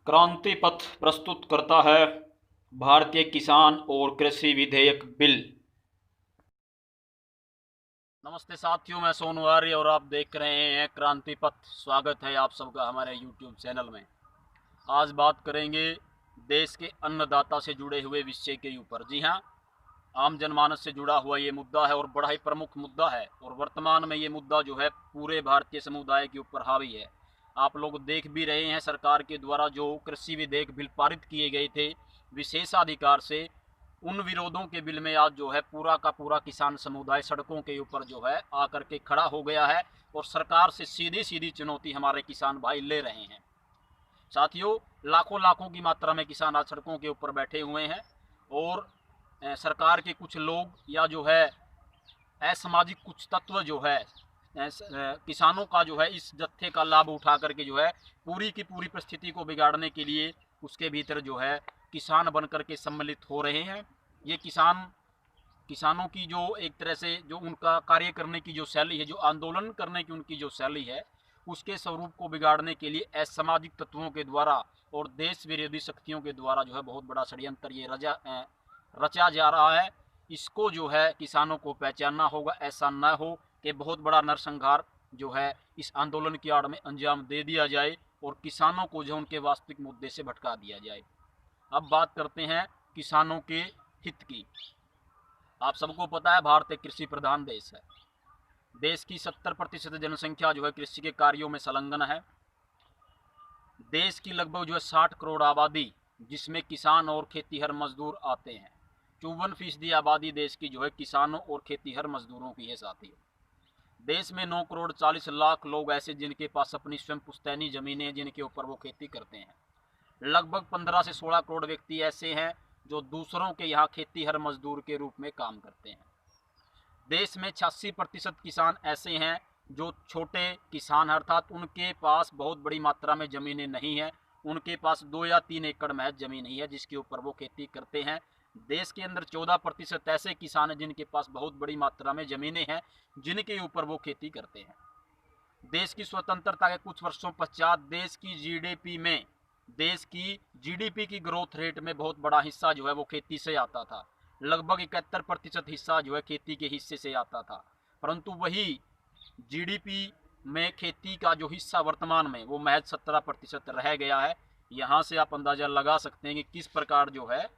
क्रांति पथ प्रस्तुत करता है भारतीय किसान और कृषि विधेयक बिल। नमस्ते साथियों, मैं सोनू आर्य और आप देख रहे हैं क्रांति पथ। स्वागत है आप सबका हमारे YouTube चैनल में। आज बात करेंगे देश के अन्नदाता से जुड़े हुए विषय के ऊपर। जी हाँ, आम जनमानस से जुड़ा हुआ ये मुद्दा है और बड़ा ही प्रमुख मुद्दा है और वर्तमान में ये मुद्दा जो है पूरे भारतीय समुदाय के ऊपर हावी है। आप लोग देख भी रहे हैं, सरकार के द्वारा जो कृषि विधेयक बिल पारित किए गए थे विशेषाधिकार से, उन विरोधों के बिल में आज जो है पूरा का पूरा किसान समुदाय सड़कों के ऊपर जो है आकर के खड़ा हो गया है और सरकार से सीधी सीधी चुनौती हमारे किसान भाई ले रहे हैं। साथियों, लाखों लाखों की मात्रा में किसान आज सड़कों के ऊपर बैठे हुए हैं और सरकार के कुछ लोग या जो है असामाजिक कुछ तत्व जो है किसानों का जो है इस जत्थे का लाभ उठा करके जो है पूरी की पूरी परिस्थिति को बिगाड़ने के लिए उसके भीतर जो है किसान बन करके सम्मिलित हो रहे हैं। ये किसानों की जो एक तरह से जो उनका कार्य करने की जो शैली है, जो आंदोलन करने की उनकी जो शैली है, उसके स्वरूप को बिगाड़ने के लिए असामाजिक तत्वों के द्वारा और देश विरोधी शक्तियों के द्वारा जो है बहुत बड़ा षड्यंत्र ये रचा जा रहा है। इसको जो है किसानों को पहचानना होगा, ऐसा न हो कि बहुत बड़ा नरसंहार जो है इस आंदोलन की आड़ में अंजाम दे दिया जाए और किसानों को जो उनके वास्तविक मुद्दे से भटका दिया जाए। अब बात करते हैं किसानों के हित की। आप सबको पता है भारत एक कृषि प्रधान देश है। देश की 70% जनसंख्या जो है कृषि के कार्यों में संलग्न है। देश की लगभग जो है 60 करोड़ आबादी, जिसमें किसान और खेतीहर मजदूर आते हैं। 54% आबादी देश की जो है किसानों और खेतीहर मजदूरों की है। साथियों, देश में 9 करोड़ 40 लाख लोग ऐसे जिनके पास अपनी स्वयं पुश्तैनी जमीनें हैं, जिनके ऊपर वो खेती करते हैं। लगभग 15 से 16 करोड़ व्यक्ति ऐसे हैं जो दूसरों के यहाँ खेतीहर मजदूर के रूप में काम करते हैं। देश में 86% किसान ऐसे हैं जो छोटे किसान, अर्थात उनके पास बहुत बड़ी मात्रा में ज़मीनें नहीं हैं। उनके पास 2 या 3 एकड़ महज ज़मीन ही है जिसके ऊपर वो खेती करते हैं। देश के अंदर 14% ऐसे किसान हैं जिनके पास बहुत बड़ी मात्रा में ज़मीनें हैं, जिनके ऊपर वो खेती करते हैं। देश की स्वतंत्रता के कुछ वर्षों पश्चात देश की जीडीपी की ग्रोथ रेट में बहुत बड़ा हिस्सा जो है वो खेती से आता था। लगभग 71% हिस्सा जो है खेती के हिस्से से आता था, परंतु वही जीडीपी में खेती का जो हिस्सा वर्तमान में वो महज 17% रह गया है। यहाँ से आप अंदाज़ा लगा सकते हैं कि किस प्रकार जो है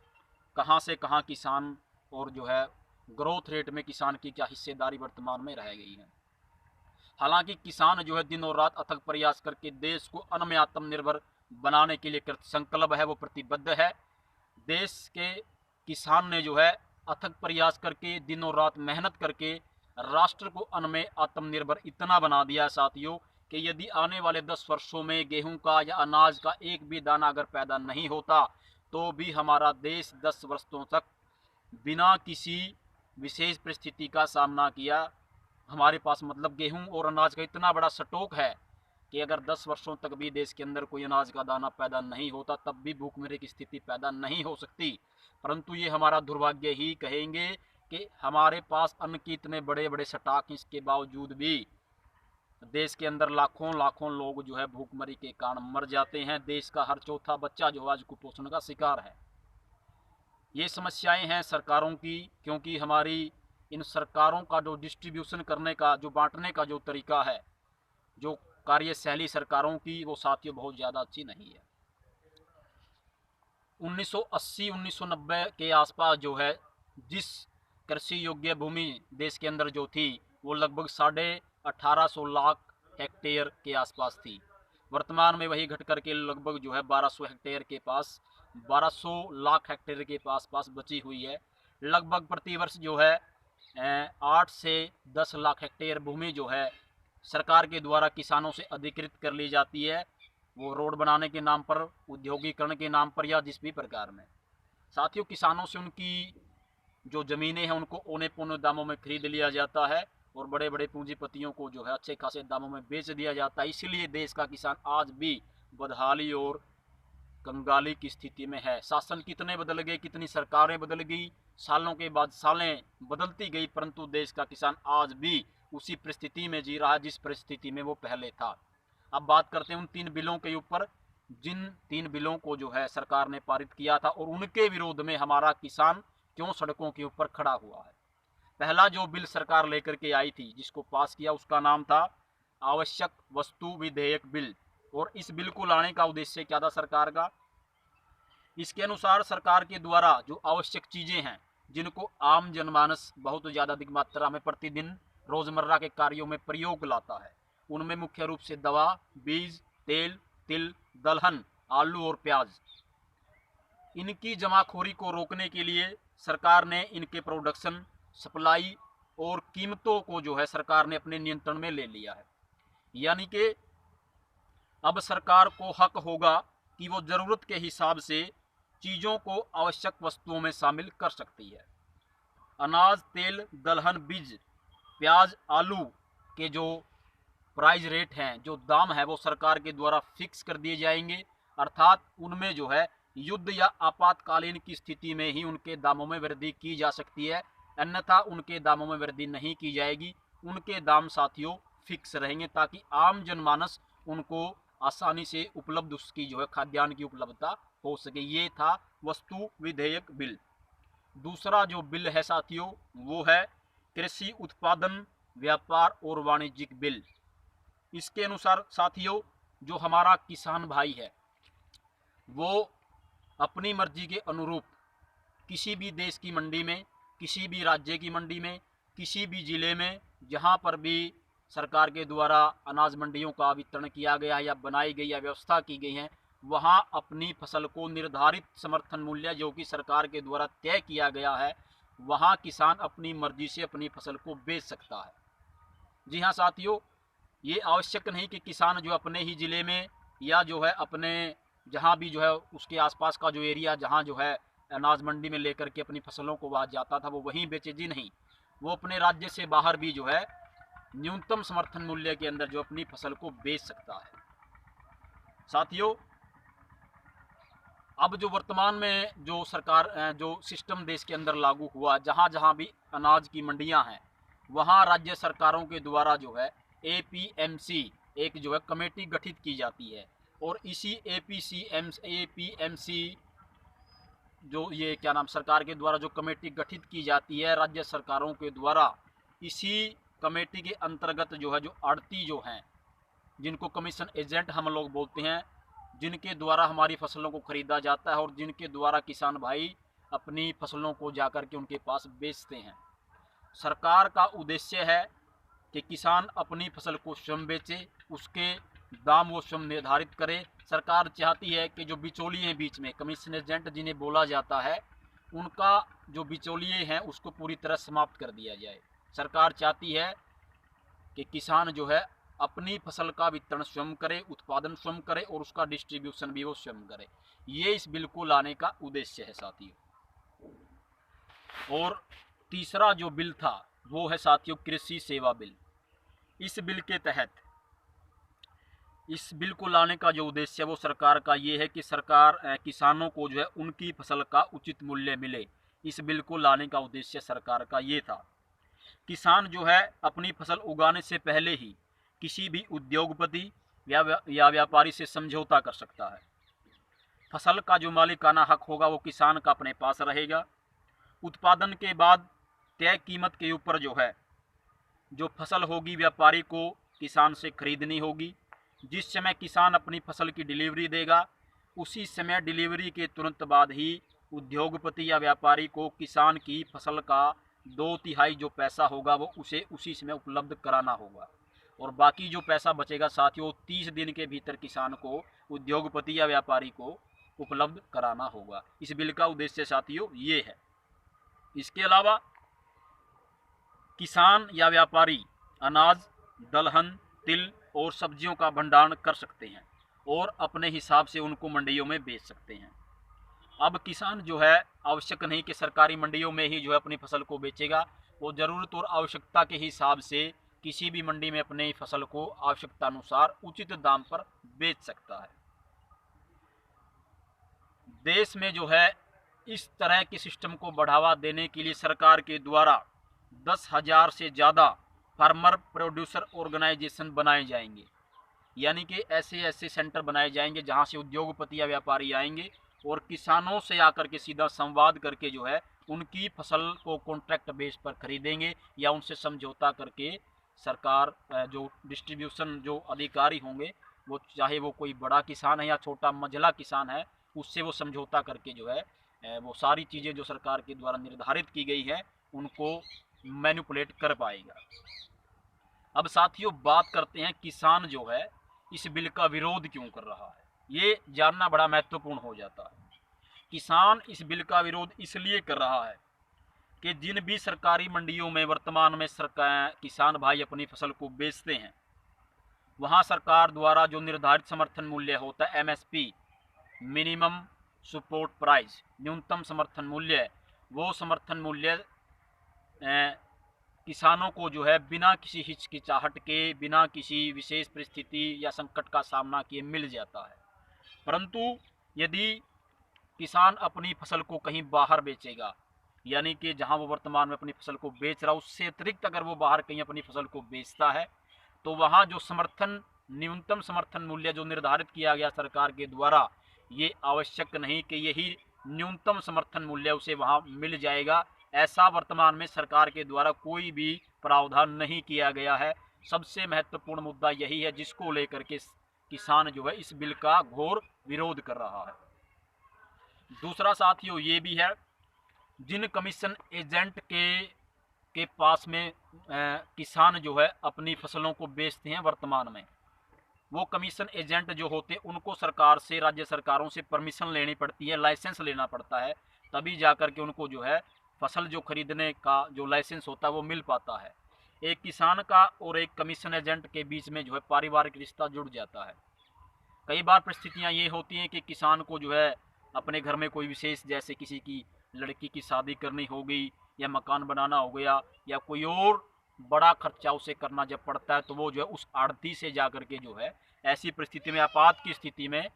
कहाँ से कहाँ किसान और जो है ग्रोथ रेट में किसान की क्या हिस्सेदारी वर्तमान में रह गई है। हालांकि किसान जो है दिन और रात अथक प्रयास करके देश को अन्न में आत्मनिर्भर बनाने के लिए कृत संकल्प है, वो प्रतिबद्ध है। देश के किसान ने जो है अथक प्रयास करके दिन और रात मेहनत करके राष्ट्र को अन्न में आत्मनिर्भर इतना बना दिया साथियों कि यदि आने वाले 10 वर्षों में गेहूं का या अनाज का एक भी दाना अगर पैदा नहीं होता तो भी हमारा देश 10 वर्षों तक बिना किसी विशेष परिस्थिति का सामना किया, हमारे पास मतलब गेहूं और अनाज का इतना बड़ा स्टॉक है कि अगर 10 वर्षों तक भी देश के अंदर कोई अनाज का दाना पैदा नहीं होता तब भी भूखमरी की स्थिति पैदा नहीं हो सकती। परंतु ये हमारा दुर्भाग्य ही कहेंगे कि हमारे पास अन्न के इतने बड़े बड़े स्टॉक, इसके बावजूद भी देश के अंदर लाखों लाखों लोग जो है भूखमरी के कारण मर जाते हैं। देश का हर चौथा बच्चा जो आज कुपोषण का शिकार है। ये समस्याएं हैं सरकारों की, क्योंकि हमारी इन सरकारों का जो डिस्ट्रीब्यूशन करने का, जो बांटने का जो तरीका है, जो कार्यशैली सरकारों की, वो साथियों बहुत ज़्यादा अच्छी नहीं है। 1980-1990 के आसपास जो है जिस कृषि योग्य भूमि देश के अंदर जो थी वो लगभग 1850 लाख हेक्टेयर के आसपास थी। वर्तमान में वही घट करके लगभग जो है 1200 हेक्टेयर के पास, 1200 लाख हेक्टेयर के पास बची हुई है। लगभग प्रतिवर्ष जो है 8 से 10 लाख हेक्टेयर भूमि जो है सरकार के द्वारा किसानों से अधिकृत कर ली जाती है, वो रोड बनाने के नाम पर, उद्योगीकरण के नाम पर या जिस भी प्रकार में। साथियों, किसानों से उनकी जो ज़मीनें हैं उनको औने पौने दामों में खरीद लिया जाता है और बड़े बड़े पूंजीपतियों को जो है अच्छे खासे दामों में बेच दिया जाता है। इसलिए देश का किसान आज भी बदहाली और कंगाली की स्थिति में है। शासन कितने बदल गए, कितनी सरकारें बदल गई, सालों के बाद सालें बदलती गई, परंतु देश का किसान आज भी उसी परिस्थिति में जी रहा है जिस परिस्थिति में वो पहले था। अब बात करते हैं उन 3 बिलों के ऊपर जिन 3 बिलों को जो है सरकार ने पारित किया था और उनके विरोध में हमारा किसान क्यों सड़कों के ऊपर खड़ा हुआ है। पहला जो बिल सरकार लेकर के आई थी, जिसको पास किया, उसका नाम था आवश्यक वस्तु विधेयक बिल। और इस बिल को लाने का उद्देश्य क्या था सरकार का? इसके अनुसार सरकार के द्वारा जो आवश्यक चीजें हैं, जिनको आम जनमानस बहुत ज़्यादा अधिक मात्रा में प्रतिदिन रोजमर्रा के कार्यों में प्रयोग लाता है, उनमें मुख्य रूप से दवा, बीज, तेल, तिल, दलहन, आलू और प्याज, इनकी जमाखोरी को रोकने के लिए सरकार ने इनके प्रोडक्शन, सप्लाई और कीमतों को जो है सरकार ने अपने नियंत्रण में ले लिया है। यानी कि अब सरकार को हक होगा कि वो जरूरत के हिसाब से चीज़ों को आवश्यक वस्तुओं में शामिल कर सकती है। अनाज, तेल, दलहन, बीज, प्याज, आलू के जो प्राइस रेट हैं, जो दाम है, वो सरकार के द्वारा फिक्स कर दिए जाएंगे। अर्थात उनमें जो है युद्ध या आपातकालीन की स्थिति में ही उनके दामों में वृद्धि की जा सकती है, अन्यथा उनके दामों में वृद्धि नहीं की जाएगी। उनके दाम साथियों फिक्स रहेंगे ताकि आम जनमानस उनको आसानी से उपलब्ध, उसकी जो है खाद्यान्न की उपलब्धता हो सके। ये था वस्तु विधेयक बिल। दूसरा जो बिल है साथियों, वो है कृषि उत्पादन, व्यापार और वाणिज्यिक बिल। इसके अनुसार साथियों, जो हमारा किसान भाई है, वो अपनी मर्जी के अनुरूप किसी भी देश की मंडी में, किसी भी राज्य की मंडी में, किसी भी ज़िले में, जहाँ पर भी सरकार के द्वारा अनाज मंडियों का वितरण किया गया है या बनाई गई या व्यवस्था की गई है, वहाँ अपनी फसल को निर्धारित समर्थन मूल्य जो कि सरकार के द्वारा तय किया गया है, वहाँ किसान अपनी मर्जी से अपनी फसल को बेच सकता है। जी हाँ साथियों, ये आवश्यक नहीं कि किसान जो अपने ही ज़िले में या जो है अपने जहाँ भी जो है उसके आसपास का जो एरिया जहाँ जो है अनाज मंडी में लेकर के अपनी फसलों को वहाँ जाता था, वो वहीं बेचे। जी नहीं, वो अपने राज्य से बाहर भी जो है न्यूनतम समर्थन मूल्य के अंदर जो अपनी फसल को बेच सकता है। साथियों, अब जो वर्तमान में जो सरकार जो सिस्टम देश के अंदर लागू हुआ, जहाँ जहाँ भी अनाज की मंडियाँ हैं, वहाँ राज्य सरकारों के द्वारा जो है APMC एक जो है कमेटी गठित की जाती है। और इसी APMC जो ये क्या नाम सरकार के द्वारा जो कमेटी गठित की जाती है राज्य सरकारों के द्वारा, इसी कमेटी के अंतर्गत जो है जो आड़ती जो हैं, जिनको कमीशन एजेंट हम लोग बोलते हैं, जिनके द्वारा हमारी फसलों को खरीदा जाता है और जिनके द्वारा किसान भाई अपनी फसलों को जाकर के उनके पास बेचते हैं। सरकार का उद्देश्य है कि किसान अपनी फसल को स्वयं बेचे, उसके दाम वो स्वयं निर्धारित करे। सरकार चाहती है कि जो बिचौलिए हैं बीच में, कमीशन एजेंट जिन्हें बोला जाता है, उनका जो बिचौलिए हैं उसको पूरी तरह समाप्त कर दिया जाए। सरकार चाहती है कि किसान जो है अपनी फसल का वितरण स्वयं करे, उत्पादन स्वयं करे और उसका डिस्ट्रीब्यूशन भी वो स्वयं करे। ये इस बिल को लाने का उद्देश्य है साथियों। और तीसरा जो बिल था वो है साथियों कृषि सेवा बिल। इस बिल के तहत, इस बिल को लाने का जो उद्देश्य है वो सरकार का ये है कि सरकार किसानों को जो है उनकी फसल का उचित मूल्य मिले। इस बिल को लाने का उद्देश्य सरकार का ये था। किसान जो है अपनी फसल उगाने से पहले ही किसी भी उद्योगपति या व्यापारी से समझौता कर सकता है। फसल का जो मालिकाना हक होगा वो किसान का अपने पास रहेगा। उत्पादन के बाद तय कीमत के ऊपर जो है जो फसल होगी व्यापारी को किसान से खरीदनी होगी। जिस समय किसान अपनी फसल की डिलीवरी देगा, उसी समय डिलीवरी के तुरंत बाद ही उद्योगपति या व्यापारी को किसान की फसल का 2/3 जो पैसा होगा वो उसे उसी समय उपलब्ध कराना होगा। और बाकी जो पैसा बचेगा साथियों 30 दिन के भीतर किसान को, उद्योगपति या व्यापारी को उपलब्ध कराना होगा। इस बिल का उद्देश्य साथियों ये है। इसके अलावा किसान या व्यापारी अनाज, दलहन, तिल और सब्जियों का भंडारण कर सकते हैं और अपने हिसाब से उनको मंडियों में बेच सकते हैं। अब किसान जो है आवश्यक नहीं कि सरकारी मंडियों में ही जो है अपनी फसल को बेचेगा, वो ज़रूरत और आवश्यकता के हिसाब से किसी भी मंडी में अपनी फसल को आवश्यकता अनुसार उचित दाम पर बेच सकता है। देश में जो है इस तरह के सिस्टम को बढ़ावा देने के लिए सरकार के द्वारा 10,000 से ज़्यादा फार्मर प्रोड्यूसर ऑर्गेनाइजेशन बनाए जाएंगे। यानी कि ऐसे ऐसे सेंटर बनाए जाएंगे जहां से उद्योगपति या व्यापारी आएंगे और किसानों से आकर के सीधा संवाद करके जो है उनकी फसल को कॉन्ट्रैक्ट बेस पर खरीदेंगे या उनसे समझौता करके सरकार जो डिस्ट्रीब्यूशन जो अधिकारी होंगे, वो चाहे वो कोई बड़ा किसान है या छोटा मझला किसान है, उससे वो समझौता करके जो है वो सारी चीज़ें जो सरकार के द्वारा निर्धारित की गई है उनको मैनिपुलेट कर पाएगा। अब साथियों बात करते हैं किसान जो है इस बिल का विरोध क्यों कर रहा है, ये जानना बड़ा महत्वपूर्ण हो जाता है। किसान इस बिल का विरोध इसलिए कर रहा है कि जिन भी सरकारी मंडियों में वर्तमान में सरकार किसान भाई अपनी फसल को बेचते हैं, वहां सरकार द्वारा जो निर्धारित समर्थन मूल्य होता है MSP, मिनिमम सपोर्ट प्राइस, न्यूनतम समर्थन मूल्य, वो समर्थन मूल्य किसानों को जो है बिना किसी हिचकिचाहट के, बिना किसी विशेष परिस्थिति या संकट का सामना किए मिल जाता है। परंतु यदि किसान अपनी फसल को कहीं बाहर बेचेगा, यानी कि जहां वो वर्तमान में अपनी फसल को बेच रहा है उससे अतिरिक्त अगर वो बाहर कहीं अपनी फसल को बेचता है, तो वहां जो न्यूनतम समर्थन मूल्य जो निर्धारित किया गया सरकार के द्वारा, ये आवश्यक नहीं कि यही न्यूनतम समर्थन मूल्य उसे वहां मिल जाएगा, ऐसा वर्तमान में सरकार के द्वारा कोई भी प्रावधान नहीं किया गया है। सबसे महत्वपूर्ण मुद्दा यही है जिसको लेकर के किसान जो है इस बिल का घोर विरोध कर रहा है। दूसरा साथियों ये भी है, जिन कमीशन एजेंट के पास में किसान जो है अपनी फसलों को बेचते हैं वर्तमान में, वो कमीशन एजेंट जो होते हैं उनको सरकार से, राज्य सरकारों से परमिशन लेनी पड़ती है, लाइसेंस लेना पड़ता है, तभी जाकर के उनको जो है फसल जो खरीदने का जो लाइसेंस होता है वो मिल पाता है। एक किसान का और एक कमीशन एजेंट के बीच में जो है पारिवारिक रिश्ता जुड़ जाता है। कई बार परिस्थितियां ये होती हैं कि किसान को जो है अपने घर में कोई विशेष, जैसे किसी की लड़की की शादी करनी हो गई या मकान बनाना हो गया या कोई और बड़ा खर्चा उसे करना जब पड़ता है, तो वो जो है उस आड़ती से जाकर के जो है ऐसी परिस्थिति में, आपात की स्थिति में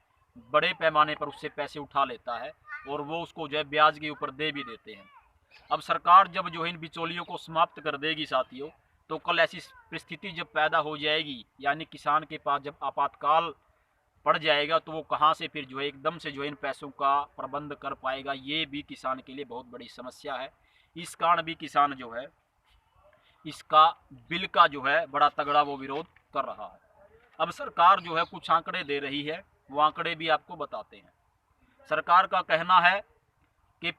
बड़े पैमाने पर उससे पैसे उठा लेता है और वो उसको जो है ब्याज के ऊपर दे भी देते हैं। अब सरकार जब जो है इन बिचौलियों को समाप्त कर देगी साथियों, तो कल ऐसी परिस्थिति जब पैदा हो जाएगी, यानी किसान के पास जब आपातकाल पड़ जाएगा, तो वो कहाँ से फिर जो है एकदम से जो है इन पैसों का प्रबंध कर पाएगा, ये भी किसान के लिए बहुत बड़ी समस्या है। इस कारण भी किसान जो है इसका बिल का जो है बड़ा तगड़ा वो विरोध कर रहा है। अब सरकार जो है कुछ आंकड़े दे रही है, वो आंकड़े भी आपको बताते हैं। सरकार का कहना है कि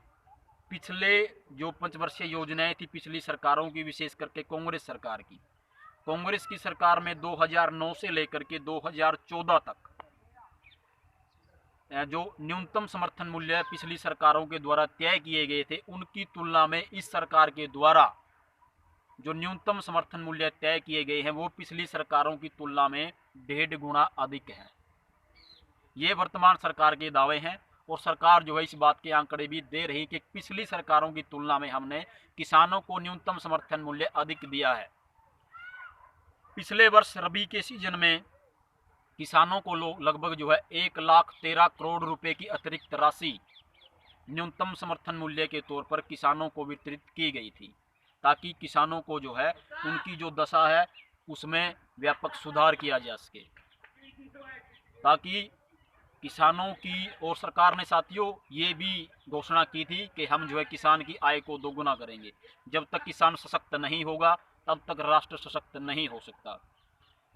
पिछले जो पंचवर्षीय योजनाएं थी पिछली सरकारों की, विशेष करके कांग्रेस सरकार की, कांग्रेस की सरकार में 2009 से लेकर के 2014 तक जो न्यूनतम समर्थन मूल्य पिछली सरकारों के द्वारा तय किए गए थे, उनकी तुलना में इस सरकार के द्वारा जो न्यूनतम समर्थन मूल्य तय किए गए हैं वो पिछली सरकारों की तुलना में 1.5 गुना अधिक है। ये वर्तमान सरकार के दावे हैं और सरकार जो है इस बात के आंकड़े भी दे रही कि पिछली सरकारों की तुलना में हमने किसानों को न्यूनतम समर्थन मूल्य अधिक दिया है। पिछले वर्ष रबी के सीजन में किसानों को लगभग जो है 1,13 करोड़ रुपए की अतिरिक्त राशि न्यूनतम समर्थन मूल्य के तौर पर किसानों को वितरित की गई थी, ताकि किसानों को जो है उनकी जो दशा है उसमें व्यापक सुधार किया जा सके, ताकि किसानों की, और सरकार ने साथियों ये भी घोषणा की थी कि हम जो है किसान की आय को दोगुना करेंगे। जब तक किसान सशक्त नहीं होगा तब तक राष्ट्र सशक्त नहीं हो सकता।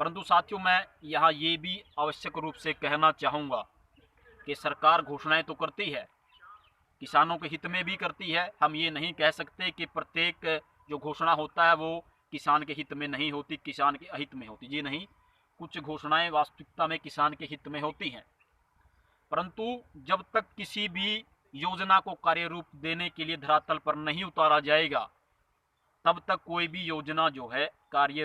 परंतु साथियों मैं यहाँ ये भी आवश्यक रूप से कहना चाहूँगा कि सरकार घोषणाएं तो करती है, किसानों के हित में भी करती है। हम ये नहीं कह सकते कि प्रत्येक जो घोषणा होता है वो किसान के हित में नहीं होती, किसान के अहित में होती। जी नहीं, कुछ घोषणाएं वास्तविकता में किसान के हित में होती हैं, परंतु जब तक किसी भी योजना को कार्य रूप देने के लिए धरातल पर नहीं उतारा जाएगा, तब तक कोई भी योजना जो है कार्य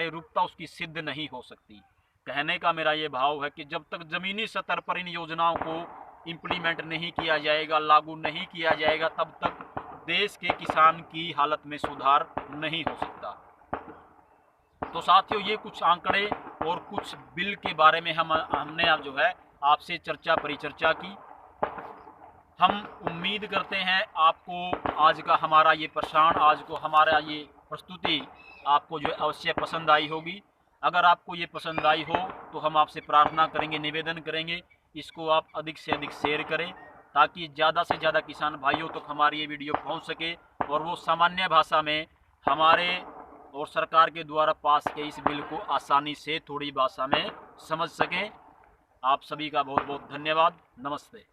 रूपता उसकी सिद्ध नहीं हो सकती। कहने का मेरा ये भाव है कि जब तक ज़मीनी स्तर पर इन योजनाओं को इम्प्लीमेंट नहीं किया जाएगा, लागू नहीं किया जाएगा, तब तक देश के किसान की हालत में सुधार नहीं हो सकता। तो साथियों ये कुछ आंकड़े और कुछ बिल के बारे में हमने अब जो है आपसे परिचर्चा की। हम उम्मीद करते हैं आपको आज का हमारा ये प्रसारण, आज को हमारा ये प्रस्तुति आपको जो है अवश्य पसंद आई होगी। अगर आपको ये पसंद आई हो तो हम आपसे प्रार्थना करेंगे, निवेदन करेंगे, इसको आप अधिक से अधिक शेयर करें ताकि ज़्यादा से ज़्यादा किसान भाइयों तक हमारी ये वीडियो पहुंच सके और वो सामान्य भाषा में हमारे और सरकार के द्वारा पास किए इस बिल को आसानी से थोड़ी भाषा में समझ सकें। आप सभी का बहुत बहुत धन्यवाद। नमस्ते।